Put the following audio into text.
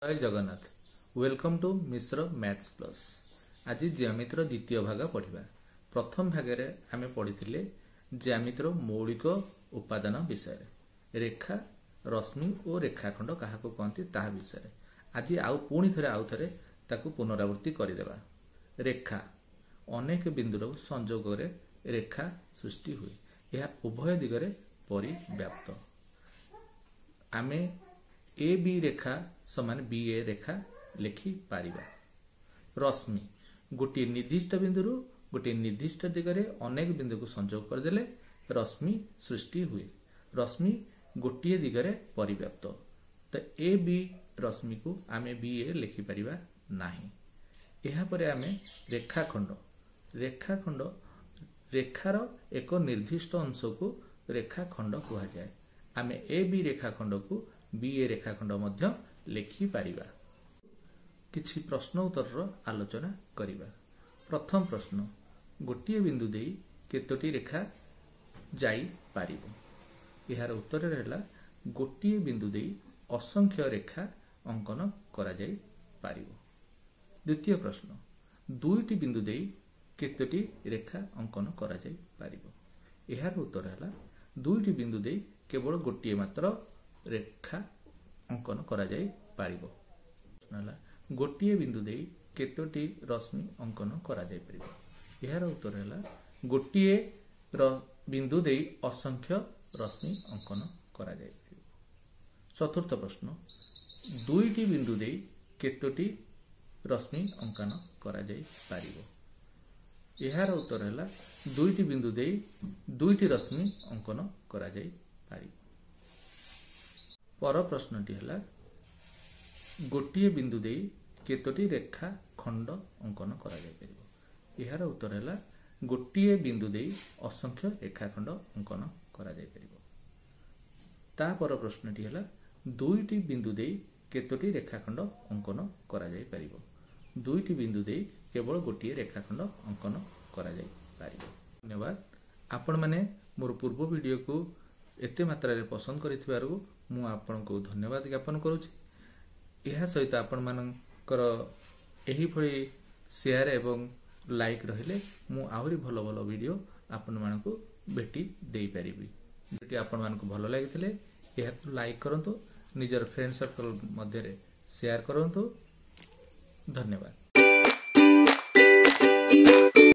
जय Jagannath. Welcome to Mishra maths plus. आज ज्यामितिर द्वितीय भाग पढ़ा। प्रथम भाग आम पढ़ी ज्यामितिर मौलिक उपादान विषय रेखा रश्मि और रेखाखंड क्या कहते ता विषय आज पुणी थे ताकू पुनरावृत्ति करदेवा। रेखा अनेक बिंदुर संजोग रेखा सृष्टि हुए, यह उभय दिगरे परिव्याप्त। आमे ए बी रेखा समान बी ए रेखा लिखि पारिबा। रश्मि गोटे निर्दिष्ट बिंदु गोटे निर्दिष्ट दिगरे अनेक बिंदु को संजोग करदेले रश्मि सृष्टि हुए। रश्मि गोटे दिगरे परिव्याप्त। तो ए बी रश्मि को आमे बी ए लिखि पारिबा नाही। एहा परे आमे रेखाखंड रेखाखंड रेखार एक निर्दिष्ट अंश को रेखाखंड कहा जाए। आमे ए बी रेखाखंड को बी ए रेखाखंड मध्य लिखि पारिबा। किछि प्रश्न उत्तर आलोचना करिबा। प्रथम प्रश्न, गोटे बिंदु देई केतोटी रेखा जाई पारिबो। यार उत्तर रहला गोटे बिंदु देई असंख्य रेखा अंकन करा जाई पारिबो। द्वितीय प्रश्न, दुईटी बिंदु देई केतोटी रेखा अंकन करा जाई पारिबो। यार उत्तर रहला दुईटी बिंदु देई केवल गोटे मात्र रेखा अंकन करा जाई पारिबो। गोटे बिंदु देई केतोटी रश्मि अंकन करा जाई पारिबो। यार उत्तर है गोटे बिंदु देई असंख्य रश्मि अंकन करा जाई पारिबो। चतुर्थ प्रश्न, दुईटी बिंदु देई केतोटी रश्मि अंकन करा जाई पारिबो। यार उत्तर है दुईटी बिंदु देई दुईटी रश्मि अंकन करा जाई पारिबो। पर प्रश्नटी है गोटे बिंदु देई केतोटी रेखा खंड अंकन करा जाई परिबो। यार उत्तर है गोटे बिंदु देई असंख्य रेखाखंड अंकन करा जाई परिबो। ता पर प्रश्नटी है दुईटी बिंदु देई केतोटी रेखाखंड अंकन करा जाई परिबो। दुईटी बिंदु देई केवल गोटे रेखाखंड अंकन करा जाई परिबो। धन्यवाद। आपण माने मोर पूर्व वीडियो को एते मात्रा रे पसंद करिथिबारु मु आपण को धन्यवाद ज्ञापन करूची। यह सहित आपण मानकर एही भली शेयर एवं लाइक रहिले मु आहुरी भलो भलो वीडियो आपण मानकु भेटी देई परिबी। वीडियो आपण मानकु भलो लागिथिले एहा लाइक करंतु, निजर फ्रेंड सर्कल मध्य रे शेयर करंतु। धन्यवाद।